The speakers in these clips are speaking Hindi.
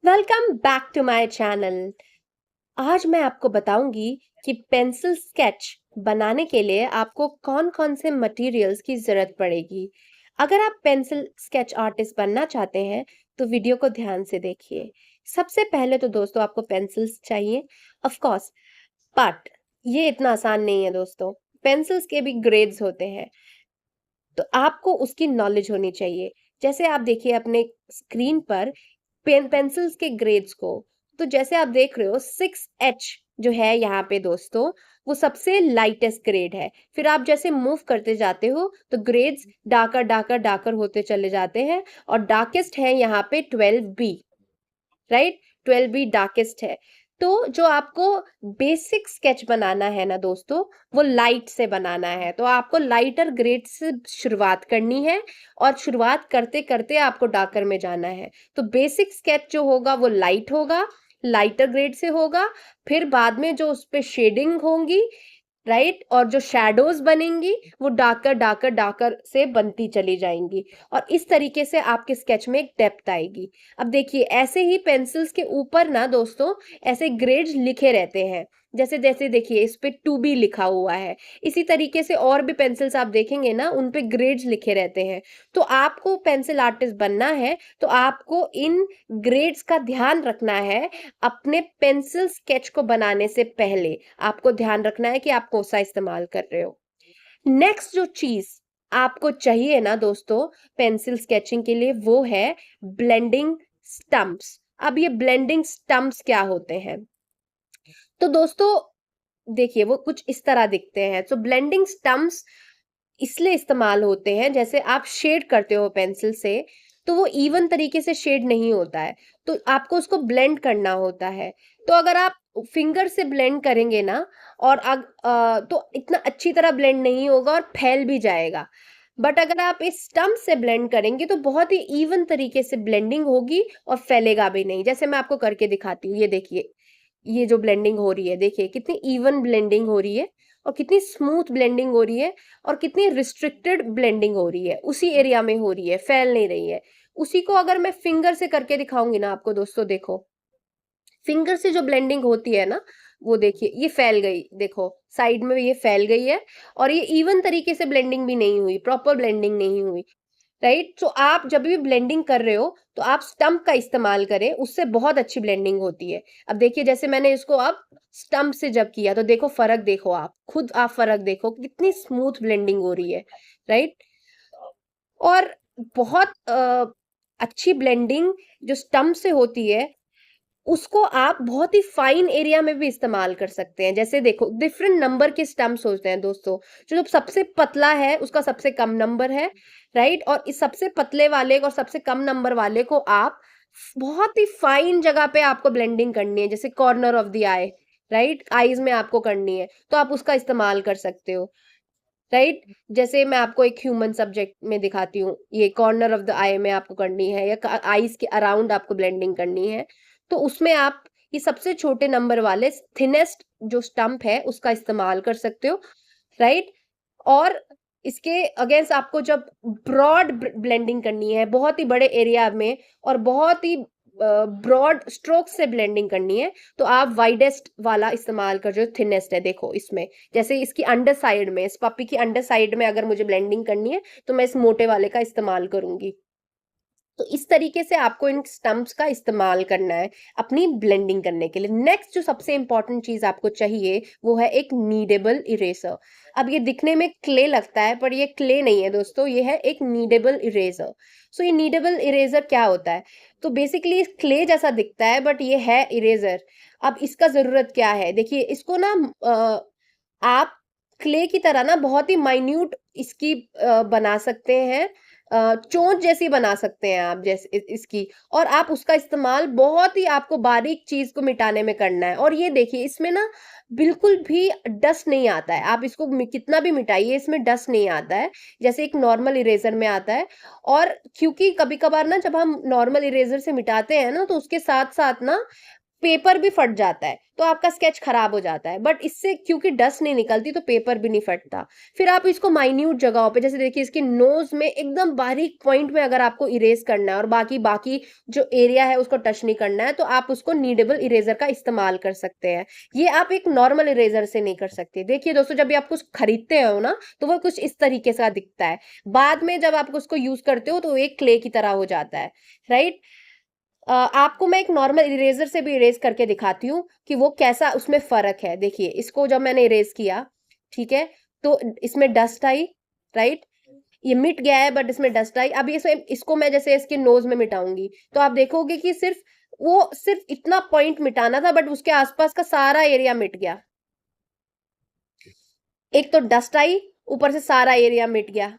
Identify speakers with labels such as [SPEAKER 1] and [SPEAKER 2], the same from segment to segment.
[SPEAKER 1] Welcome back to my channel. आज मैं आपको बताऊंगी कि पेंसिल स्केच बनाने के लिए आपको कौन-कौन से मटेरियल्स की जरूरत पड़ेगी। अगर आप पेंसिल स्केच आर्टिस्ट बनना चाहते हैं तो वीडियो को ध्यान से देखिए। सबसे पहले तो दोस्तों आपको पेंसिल्स चाहिए, ऑफ कोर्स, बट ये इतना आसान नहीं है दोस्तों। पेंसिल्स के भी ग्रेड्स होते हैं, तो आपको उसकी नॉलेज होनी चाहिए। जैसे आप देखिए अपने स्क्रीन पर पेंसिल्स के ग्रेड्स को, तो जैसे आप देख रहे हो 6H जो है यहाँ पे दोस्तों, वो सबसे लाइटेस्ट ग्रेड है। फिर आप जैसे मूव करते जाते हो तो ग्रेड्स डार्कर डार्कर डार्कर होते चले जाते हैं और डार्केस्ट है यहाँ पे 12B, राइट। 12B डार्केस्ट है। तो जो आपको बेसिक स्केच बनाना है ना दोस्तों, वो लाइट से बनाना है, तो आपको लाइटर ग्रेड से शुरुआत करनी है और शुरुआत करते करते आपको डार्कर में जाना है। तो बेसिक स्केच जो होगा वो लाइट होगा, लाइटर ग्रेड से होगा। फिर बाद में जो उस पे शेडिंग होंगी, राइट, और जो शैडोज बनेंगी वो डार्कर डार्कर डार्कर से बनती चली जाएंगी और इस तरीके से आपके स्केच में एक डेप्थ आएगी। अब देखिए ऐसे ही पेंसिल्स के ऊपर ना दोस्तों ऐसे ग्रेड्स लिखे रहते हैं। जैसे जैसे देखिए इस पे 2B लिखा हुआ है, इसी तरीके से और भी पेंसिल्स आप देखेंगे ना उन पे ग्रेड्स लिखे रहते हैं। तो आपको पेंसिल आर्टिस्ट बनना है तो आपको इन ग्रेड्स का ध्यान रखना है। अपने पेंसिल स्केच को बनाने से पहले आपको ध्यान रखना है कि आप कौन सा इस्तेमाल कर रहे हो। नेक्स्ट जो चीज आपको चाहिए ना दोस्तों पेंसिल स्केचिंग के लिए, वो है ब्लेंडिंग स्टम्प्स। अब ये ब्लेंडिंग स्टम्प्स क्या होते हैं? तो दोस्तों देखिए वो कुछ इस तरह दिखते हैं। तो ब्लेंडिंग स्टम्प्स इसलिए इस्तेमाल होते हैं, जैसे आप शेड करते हो पेंसिल से तो वो इवन तरीके से शेड नहीं होता है, तो आपको उसको ब्लेंड करना होता है। तो अगर आप फिंगर से ब्लेंड करेंगे ना और तो इतना अच्छी तरह ब्लेंड नहीं होगा और फैल भी जाएगा। बट अगर आप इस स्टम्प से ब्लेंड करेंगे तो बहुत ही इवन तरीके से ब्लेंडिंग होगी और फैलेगा भी नहीं। जैसे मैं आपको करके दिखाती हूँ, ये देखिए, ये जो ब्लेंडिंग हो रही है देखिए कितनी इवन ब्लेंडिंग हो रही है और कितनी स्मूथ ब्लेंडिंग हो रही है और कितनी रिस्ट्रिक्टेड ब्लेंडिंग हो रही है, उसी एरिया में हो रही है, फैल नहीं रही है। उसी को अगर मैं फिंगर से करके दिखाऊंगी ना आपको दोस्तों, देखो फिंगर से जो ब्लेंडिंग होती है ना, वो देखिए ये फैल गई, देखो साइड में ये फैल गई है और ये इवन तरीके से ब्लेंडिंग भी नहीं हुई, प्रॉपर ब्लेंडिंग नहीं हुई, राइट। तो आप जब भी ब्लेंडिंग कर रहे हो तो आप स्टंप का इस्तेमाल करें, उससे बहुत अच्छी ब्लेंडिंग होती है। अब देखिए जैसे मैंने इसको अब स्टंप से जब किया तो देखो फर्क, देखो आप खुद, आप फर्क देखो कितनी स्मूथ ब्लेंडिंग हो रही है, राइट। और बहुत अच्छी ब्लेंडिंग जो स्टंप से होती है उसको आप बहुत ही फाइन एरिया में भी इस्तेमाल कर सकते हैं। जैसे देखो डिफरेंट नंबर के स्टम्प्स होते हैं दोस्तों, जो सबसे पतला है उसका सबसे कम नंबर है, राइट। और इस सबसे पतले वाले और सबसे कम नंबर वाले को आप बहुत ही फाइन जगह पे आपको ब्लेंडिंग करनी है, जैसे corner of the I, right, eyes में आपको करनी है तो आप उसका इस्तेमाल कर सकते हो, राइट। जैसे मैं आपको एक ह्यूमन सब्जेक्ट में दिखाती हूँ, ये कॉर्नर ऑफ द आई में आपको करनी है या आईज के अराउंड आपको ब्लेंडिंग करनी है, तो उसमें आप ये सबसे छोटे नंबर वाले थिनेस्ट जो स्टंप है उसका इस्तेमाल कर सकते हो, राइट। और इसके अगेंस्ट आपको जब ब्रॉड ब्लेंडिंग करनी है बहुत ही बड़े एरिया में और बहुत ही ब्रॉड स्ट्रोक से ब्लेंडिंग करनी है, तो आप वाइडेस्ट वाला इस्तेमाल कर, जो थिनेस्ट है देखो इसमें, जैसे इसकी अंडर साइड में, इस पपी की अंडर साइड में अगर मुझे ब्लेंडिंग करनी है तो मैं इस मोटे वाले का इस्तेमाल करूंगी। तो इस तरीके से आपको इन स्टम्प्स का इस्तेमाल करना है अपनी ब्लेंडिंग करने के लिए। नेक्स्ट जो सबसे इंपॉर्टेंट चीज आपको चाहिए वो है एक नीडेबल इरेजर। अब ये दिखने में क्ले लगता है पर ये क्ले नहीं है दोस्तों, ये है एक नीडेबल इरेजर। सो ये नीडेबल इरेजर क्या होता है? तो बेसिकली क्ले जैसा दिखता है बट ये है इरेजर। अब इसका जरूरत क्या है, देखिए इसको ना आप क्ले की तरह ना बहुत ही माइन्यूट इसकी बना सकते हैं, चोंच जैसी बना सकते हैं आप, जैसे इसकी, और आप उसका इस्तेमाल बहुत ही आपको बारीक चीज को मिटाने में करना है। और ये देखिए इसमें ना बिल्कुल भी डस्ट नहीं आता है, आप इसको कितना भी मिटाइए इसमें डस्ट नहीं आता है जैसे एक नॉर्मल इरेजर में आता है। और क्योंकि कभी कभार ना जब हम नॉर्मल इरेजर से मिटाते हैं ना तो उसके साथ साथ ना पेपर भी फट जाता है, तो आपका स्केच खराब हो जाता है। बट इससे क्योंकि डस्ट नहीं निकलती तो पेपर भी नहीं फटता। फिर आप इसको माइन्यूट जगहों पे, जैसे देखिए इसकी नोज में एकदम बारीक पॉइंट में अगर आपको इरेज करना है और बाकी बाकी जो एरिया है उसको टच नहीं करना है, तो आप उसको नीडेबल इरेजर का इस्तेमाल कर सकते हैं। ये आप एक नॉर्मल इरेजर से नहीं कर सकते। देखिए दोस्तों, जब भी आप कुछ खरीदते हो ना, तो वो कुछ इस तरीके से दिखता है। बाद में जब आप उसको यूज करते हो तो एक क्ले की तरह हो जाता है, राइट। आपको मैं एक नॉर्मल इरेजर से भी इरेज करके दिखाती हूँ कि वो कैसा उसमें फर्क है। देखिए इसको जब मैंने इरेज किया, ठीक है, तो इसमें डस्ट आई, राइट। ये मिट गया है बट इसमें डस्ट आई। अब इसमें इसको मैं जैसे इसके नोज में मिटाऊंगी तो आप देखोगे कि सिर्फ इतना पॉइंट मिटाना था बट उसके आसपास का सारा एरिया मिट गया। एक तो डस्ट आई, ऊपर से सारा एरिया मिट गया।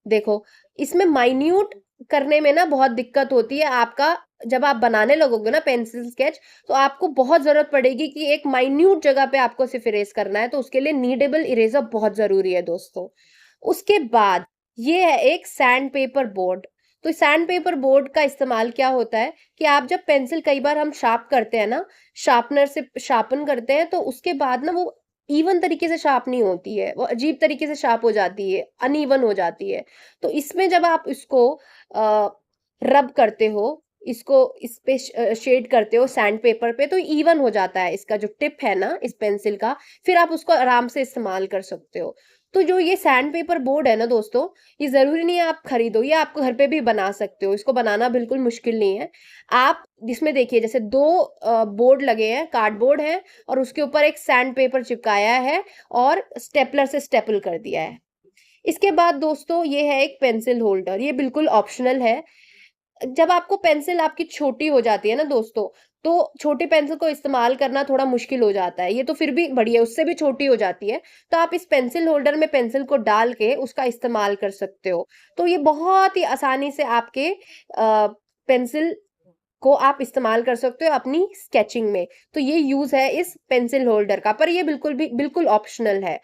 [SPEAKER 1] देखो, इसमें माइन्यूट करने में ना बहुत दिक्कत होती है। आपका जब आप बनाने लगोगे ना पेंसिल स्केच, तो आपको बहुत जरूरत पड़ेगी कि एक माइन्यूट जगह पे आपको सिर्फ इरेज करना है, तो उसके लिए नीडेबल इरेजर बहुत जरूरी है दोस्तों। उसके बाद ये है एक सैंड पेपर बोर्ड। तो सैंड पेपर बोर्ड का इस्तेमाल क्या होता है कि आप जब पेंसिल कई बार हम शार्प करते हैं ना, शार्पनर से शार्पन करते हैं, तो उसके बाद ना वो इवन तरीके से शार्प नहीं होती है, वो अजीब तरीके से शार्प हो जाती है, अनइवन हो जाती है। तो इसमें जब आप इसको रब करते हो, इसको इस पे शेड करते हो सैंड पेपर पे, तो इवन हो जाता है इसका जो टिप है ना इस पेंसिल का। फिर आप उसको आराम से इस्तेमाल कर सकते हो। तो जो ये सैंड पेपर बोर्ड है ना दोस्तों, ये जरूरी नहीं है आप खरीदो, ये आप घर पे भी बना सकते हो। इसको बनाना बिल्कुल मुश्किल नहीं है। आप इसमें देखिए जैसे दो बोर्ड लगे हैं, कार्डबोर्ड है और उसके ऊपर एक सैंड पेपर चिपकाया है और स्टेपलर से स्टेपल कर दिया है। इसके बाद दोस्तों ये है एक पेंसिल होल्डर। ये बिल्कुल ऑप्शनल है। जब आपको पेंसिल आपकी छोटी हो जाती है ना दोस्तों, तो छोटी पेंसिल को इस्तेमाल करना थोड़ा मुश्किल हो जाता है। ये तो फिर भी बढ़िया, उससे भी छोटी हो जाती है। तो आप इस पेंसिल होल्डर में पेंसिल को डाल के उसका इस्तेमाल कर सकते हो। तो ये बहुत ही आसानी से आपके पेंसिल को आप इस्तेमाल कर सकते हो अपनी स्केचिंग में। तो ये यूज है इस पेंसिल होल्डर का, पर ये बिल्कुल ऑप्शनल है।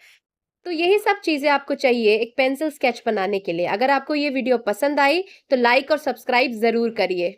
[SPEAKER 1] तो यही सब चीजें आपको चाहिए एक पेंसिल स्केच बनाने के लिए। अगर आपको ये वीडियो पसंद आई तो लाइक और सब्सक्राइब जरूर करिए।